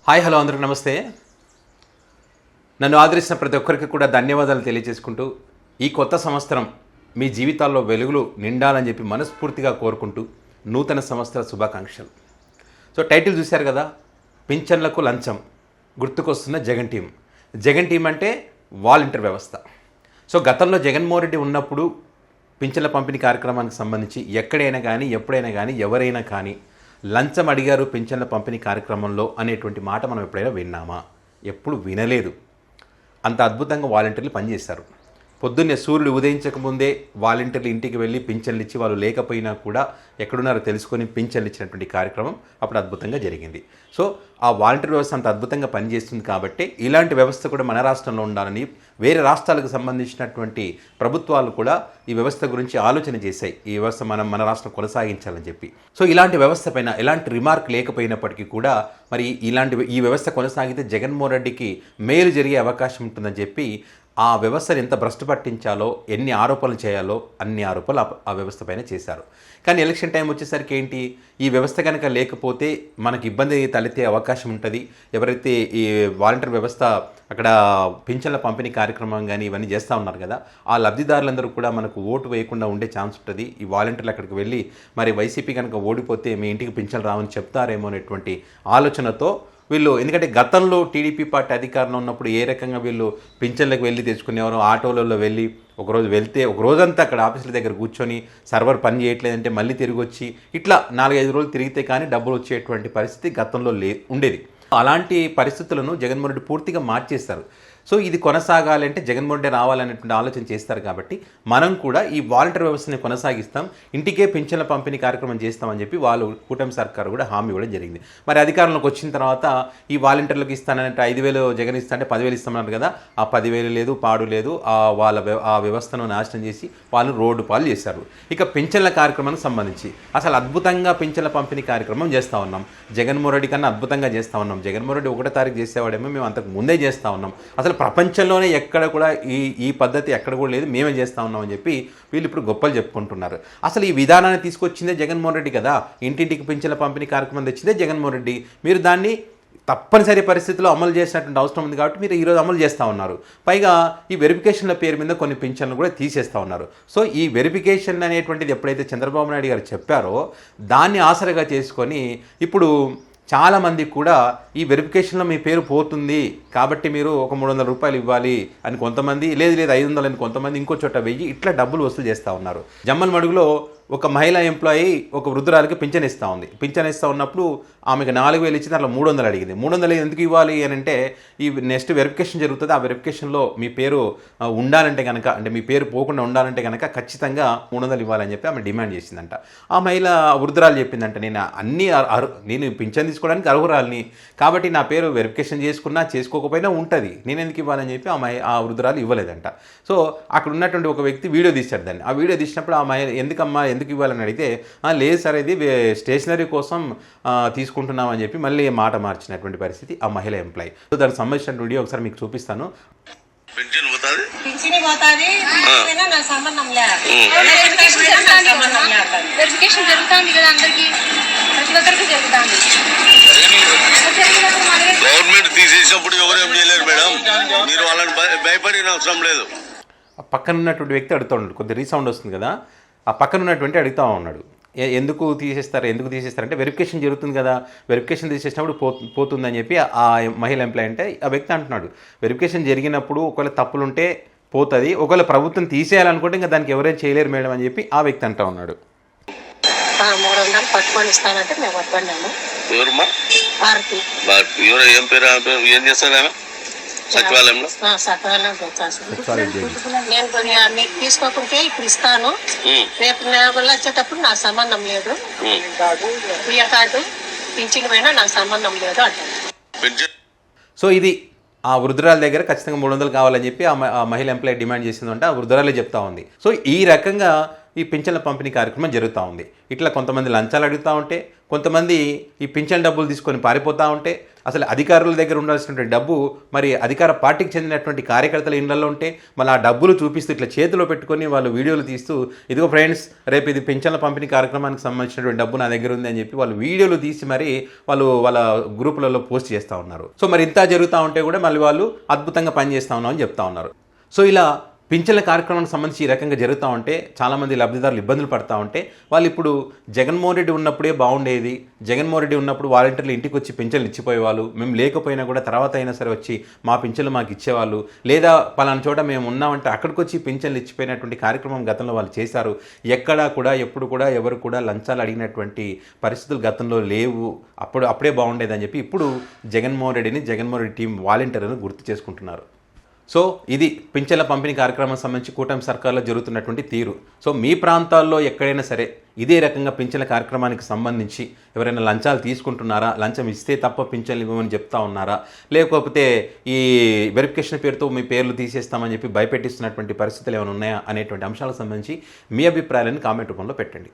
Hi hello అందరికీ నమస్తే. నన్ను ఆదరిస్తున్న ప్రతి ఒక్కరికి కూడా ధన్యవాదాలు తెలియజేసుకుంటూ ఈ కొత్త సంవత్సరం మీ జీవితాల్లో వెలుగులు నిండాలని చెప్పి మనస్ఫూర్తిగా కోరుకుంటూ నూతన సంవత్సర శుభాకాంక్షలు. సో టైటిల్ చూశారు కదా, పింఛన్లకు లంచం, గుర్తుకొస్తున్న జగన్ టీం అంటే వాలంటీర్ వ్యవస్థ. సో గతంలో జగన్మోహన్ రెడ్డి ఉన్నప్పుడు పింఛన్ల పంపిణీ కార్యక్రమానికి సంబంధించి ఎక్కడైనా కానీ ఎప్పుడైనా కానీ ఎవరైనా కానీ లంచం అడిగారు పింఛన్ల పంపిణీ కార్యక్రమంలో అనేటువంటి మాట మనం ఎప్పుడైనా విన్నామా? ఎప్పుడు వినలేదు. అంత అద్భుతంగా వాలంటీర్లు పనిచేశారు. పొద్దున్నే సూర్యుడు ఉదయించకముందే వాలంటీర్లు ఇంటికి వెళ్ళి పింఛన్లు ఇచ్చి వాళ్ళు లేకపోయినా కూడా ఎక్కడున్నారో తెలుసుకొని పింఛన్లు ఇచ్చినటువంటి కార్యక్రమం అప్పుడు అద్భుతంగా జరిగింది. సో ఆ వాలంటీర్ వ్యవస్థ అంత అద్భుతంగా పనిచేస్తుంది కాబట్టి ఇలాంటి వ్యవస్థ కూడా మన రాష్ట్రంలో ఉండాలని వేరే రాష్ట్రాలకు సంబంధించినటువంటి ప్రభుత్వాలు కూడా ఈ వ్యవస్థ గురించి ఆలోచన చేశాయి. ఈ వ్యవస్థ మన రాష్ట్రం కొనసాగించాలని చెప్పి. సో ఇలాంటి వ్యవస్థ పైన ఎలాంటి రిమార్క్ లేకపోయినప్పటికీ కూడా మరి ఈ వ్యవస్థ కొనసాగితే జగన్మోహన్ రెడ్డికి మేలు జరిగే అవకాశం ఉంటుందని చెప్పి ఆ వ్యవస్థను ఎంత భ్రష్టు పట్టించాలో, ఎన్ని ఆరోపణలు చేయాలో అన్ని ఆరోపణలు ఆ వ్యవస్థ పైన చేశారు. కానీ ఎలక్షన్ టైం వచ్చేసరికి ఏంటి, ఈ వ్యవస్థ కనుక లేకపోతే మనకి ఇబ్బంది తలెత్తే అవకాశం ఉంటుంది. ఎవరైతే ఈ వాలంటీర్ వ్యవస్థ అక్కడ పింఛన్ల పంపిణీ కార్యక్రమం కానీ ఇవన్నీ చేస్తూ ఉన్నారు కదా, ఆ లబ్ధిదారులందరూ కూడా మనకు ఓటు వేయకుండా ఉండే ఛాన్స్ ఉంటుంది. ఈ వాలంటీర్లు అక్కడికి వెళ్ళి మరి వైసీపీ కనుక ఓడిపోతే మీ ఇంటికి పింఛన్లు రావని చెప్తారేమో అనేటువంటి ఆలోచనతో వీళ్ళు, ఎందుకంటే గతంలో టీడీపీ పార్టీ అధికారంలో ఉన్నప్పుడు ఏ రకంగా వీళ్ళు పింఛన్లకు వెళ్ళి తెచ్చుకునేవారు, ఆటోలలో వెళ్ళి ఒకరోజు వెళ్తే ఒక రోజంతా అక్కడ ఆఫీసుల దగ్గర కూర్చొని సర్వర్ పని చేయట్లేదంటే మళ్ళీ తిరిగి వచ్చి ఇట్లా 4-5 రోజులు తిరిగితే కానీ డబ్బులు వచ్చేటువంటి పరిస్థితి గతంలో ఉండేది. అలాంటి పరిస్థితులను జగన్మోహన్ రెడ్డి పూర్తిగా మార్చేస్తారు. సో ఇది కొనసాగాలంటే జగన్మోహన్ రెడ్డి రావాలనేటువంటి ఆలోచన చేస్తారు. కాబట్టి మనం కూడా ఈ వాలంటీర్ వ్యవస్థని కొనసాగిస్తాం, ఇంటికే పింఛన్ల పంపిణీ కార్యక్రమం చేస్తామని చెప్పి వాళ్ళు కూటమి సర్కారు కూడా హామీ ఇవ్వడం జరిగింది. మరి అధికారంలోకి వచ్చిన తర్వాత ఈ వాలంటీర్లకు ఇస్తానంటే 5,000 జగన్ ఇస్తానంటే 10,000 ఇస్తామన్నారు కదా, ఆ 10,000 లేదు, పాడు లేదు. ఆ వ్యవస్థను నాశనం చేసి వాళ్ళు రోడ్డు పాలు చేశారు. ఇక పింఛన్ల కార్యక్రమానికి సంబంధించి అసలు అద్భుతంగా పింఛన్ల పంపిణీ కార్యక్రమం చేస్తూ ఉన్నాం. జగన్మోహన్ రెడ్డి కన్నా అద్భుతంగా చేస్తూ ఉన్నాం. జగన్మోహన్ రెడ్డి 1వ తారీఖు చేసేవాడేమో, మేము అంతకు ముందే చేస్తూ ఉన్నాం. అసలు ప్రపంచంలోనే ఎక్కడ కూడా ఈ పద్ధతి ఎక్కడ కూడా లేదు, మేమే చేస్తూ ఉన్నామని చెప్పి వీళ్ళు ఇప్పుడు గొప్పలు చెప్పుకుంటున్నారు. అసలు ఈ విధానాన్ని తీసుకొచ్చిందే జగన్మోహన్ రెడ్డి కదా, ఇంటింటికి పింఛన్ల పంపిణీ కార్యక్రమం తెచ్చిందే జగన్మోహన్ రెడ్డి. మీరు దాన్ని తప్పనిసరి పరిస్థితుల్లో అమలు చేసినటువంటి అవసరం ఉంది కాబట్టి మీరు ఈరోజు అమలు చేస్తూ ఉన్నారు. పైగా ఈ వెరిఫికేషన్ల పేరు మీద కొన్ని పింఛన్లు కూడా తీసేస్తూ ఉన్నారు. సో ఈ వెరిఫికేషన్ అనేటువంటిది ఎప్పుడైతే చంద్రబాబు నాయుడు గారు చెప్పారో దాన్ని ఆసరగా చేసుకొని ఇప్పుడు చాలామంది కూడా ఈ వెరిఫికేషన్లో మీ పేరు పోతుంది కాబట్టి మీరు ఒక 300 రూపాయలు ఇవ్వాలి అని కొంతమంది, లేదు 500 అని కొంతమంది, ఇంకో చోట 1000 ఇట్లా డబ్బులు వసూలు చేస్తూ ఉన్నారు. జమ్మలమడుగులో ఒక మహిళా ఎంప్లాయీ ఒక వృద్ధురాలకి పింఛన్ ఇస్తూ ఉంది. పింఛన్ ఇస్తూ ఉన్నప్పుడు ఆమెకు 4,000 ఇచ్చింది, అట్లా 300 అడిగింది. 300 ఎందుకు ఇవ్వాలి అని అంటే, ఈ నెక్స్ట్ వెరిఫికేషన్ జరుగుతుంది, ఆ వెరిఫికేషన్లో మీ పేరు ఉండాలంటే కనుక, అంటే మీ పేరు పోకుండా ఉండాలంటే కనుక ఖచ్చితంగా 300 ఇవ్వాలని చెప్పి ఆమె డిమాండ్ చేసిందంట. ఆ మహిళ వృద్ధురాలు చెప్పిందంట, నేను పింఛన్ తీసుకోవడానికి అర్హురాలిని కాబట్టి నా పేరు వెరిఫికేషన్ చేసుకున్నా చేసుకోకపోయినా ఉంటుంది, నేను ఎందుకు ఇవ్వాలని చెప్పి ఆ వృద్ధురాలు ఇవ్వలేదంట. సో అక్కడ ఉన్నటువంటి ఒక వ్యక్తి వీడియో తీశాడు దాన్ని. ఆ వీడియో తీసినప్పుడు ఆ మహిళ ఎందుకు ఇవ్వాలని అడిగితే, లేదు సార్ ఇది స్టేషనరీ కోసం తీసుకుంటున్నామని చెప్పి మళ్ళీ మాట మార్చినటువంటి పరిస్థితి ఆ మహిళ ఎంప్లాయీ. సో దానికి సంబంధించిన వీడియో ఒకసారి మీకు చూపిస్తాను. గవర్నమెంట్ తీసేసినప్పుడు ఎవరు ఏం చేయలేరు మేడం, మీరు వాళ్ళని భయపడిన అవసరం లేదు. పక్కన ఉన్నటువంటి వ్యక్తి అడుగుతున్నాడు, కొద్ది రీసౌండ్ వస్తుంది కదా, ఆ పక్కన ఉన్నటువంటి అడుగుతూ ఉన్నాడు, ఎందుకు తీసేస్తారంటే వెరిఫికేషన్ జరుగుతుంది కదా, వెరిఫికేషన్ తీసేసినప్పుడు పోతుందని చెప్పి ఆ మహిళ ఎంప్లాయ్ అంటే ఆ వ్యక్తి అంటున్నాడు, వెరిఫికేషన్ జరిగినప్పుడు ఒకవేళ తప్పులుంటే పోతుంది, ఒకవేళ ప్రభుత్వం తీసేయాలనుకుంటే ఇంకా దానికి ఎవరైనా చేయలేరు మేడం అని చెప్పి ఆ వ్యక్తి అంటూ ఉన్నాడు. 300 పట్టుకొని ఇస్తానంటే మేము పట్టుకున్నాము. ఏం చేస్తారు సచివాలయంలో? నేను మీకు తీసుకోకుంటే ఇప్పుడు ఇస్తాను, రేపు నెల వచ్చేటప్పుడు నాకు సంబంధం లేదు, బియ్యం కార్డు పింఛన్ పైన నాకు సంబంధం లేదు అంటారు. సో ఇది ఆ వృద్ధురాల దగ్గర ఖచ్చితంగా 300 కావాలని చెప్పి ఆ మహిళ ఎంప్లాయీ డిమాండ్ చేసిందంటే ఆ వృద్ధురాలే చెప్తా ఉంది. సో ఈ రకంగా ఈ పింఛన్ల పంపిణీ కార్యక్రమం జరుగుతూ ఉంది. ఇట్లా కొంతమంది లంచాలు అడుగుతూ ఉంటే, కొంతమంది ఈ పింఛన్ డబ్బులు తీసుకొని పారిపోతూ ఉంటే, అసలు అధికారుల దగ్గర ఉండాల్సినటువంటి డబ్బు మరి అధికార పార్టీకి చెందినటువంటి కార్యకర్తల ఇళ్లలో ఉంటే మళ్ళీ ఆ డబ్బులు చూపిస్తూ ఇట్లా చేతిలో పెట్టుకొని వాళ్ళు వీడియోలు తీస్తూ, ఇదిగో ఫ్రెండ్స్ రేపు ఇది పింఛన్ల పంపిణీ కార్యక్రమానికి సంబంధించినటువంటి డబ్బు నా దగ్గర ఉంది అని చెప్పి వాళ్ళు వీడియోలు తీసి మరి వాళ్ళు వాళ్ళ గ్రూపులలో పోస్ట్ చేస్తూ ఉన్నారు. సో మరి ఇంత జరుగుతూ ఉంటే కూడా మళ్ళీ వాళ్ళు అద్భుతంగా పనిచేస్తూ ఉన్నాం అని చెప్తా ఉన్నారు. సో ఇలా పింఛన్ల కార్యక్రమానికి సంబంధించి ఈ రకంగా జరుగుతూ ఉంటే చాలామంది లబ్ధిదారులు ఇబ్బందులు పడుతూ ఉంటే వాళ్ళు ఇప్పుడు జగన్మోహన్ రెడ్డి ఉన్నప్పుడే బాగుండేది, జగన్మోహన్ రెడ్డి ఉన్నప్పుడు వాలంటీర్లు ఇంటికి వచ్చి పింఛన్లు ఇచ్చిపోయేవాళ్ళు, మేము లేకపోయినా కూడా తర్వాత అయినా సరే వచ్చి మా పింఛన్లు మాకు ఇచ్చేవాళ్ళు, లేదా పలానా చోట మేము ఉన్నామంటే అక్కడికి వచ్చి పింఛన్లు ఇచ్చిపోయినటువంటి కార్యక్రమం గతంలో వాళ్ళు చేశారు. ఎక్కడా కూడా ఎప్పుడు కూడా ఎవరు కూడా లంచాలు అడిగినటువంటి పరిస్థితులు గతంలో లేవు, అప్పుడే బాగుండేదని చెప్పి ఇప్పుడు జగన్మోహన్ రెడ్డి టీం వాలంటీర్లను గుర్తు చేసుకుంటున్నారు. సో ఇది పింఛన్ల పంపిణీ కార్యక్రమం సంబంధించి కూటమి సర్కార్లో జరుగుతున్నటువంటి తీరు. సో మీ ప్రాంతాల్లో ఎక్కడైనా సరే ఇదే రకంగా పింఛన్ల కార్యక్రమానికి సంబంధించి ఎవరైనా లంచాలు తీసుకుంటున్నారా, లంచం ఇస్తే తప్ప పింఛన్లు ఇవ్వమని చెప్తా ఉన్నారా, లేకపోతే ఈ వెరిఫికేషన్ పేరుతో మీ పేర్లు తీసేస్తామని చెప్పి భయపెట్టిస్తున్నటువంటి పరిస్థితులు ఏమైనా ఉన్నాయా అనేటువంటి అంశాలకు సంబంధించి మీ అభిప్రాయాలను కామెంట్ రూపంలో పెట్టండి.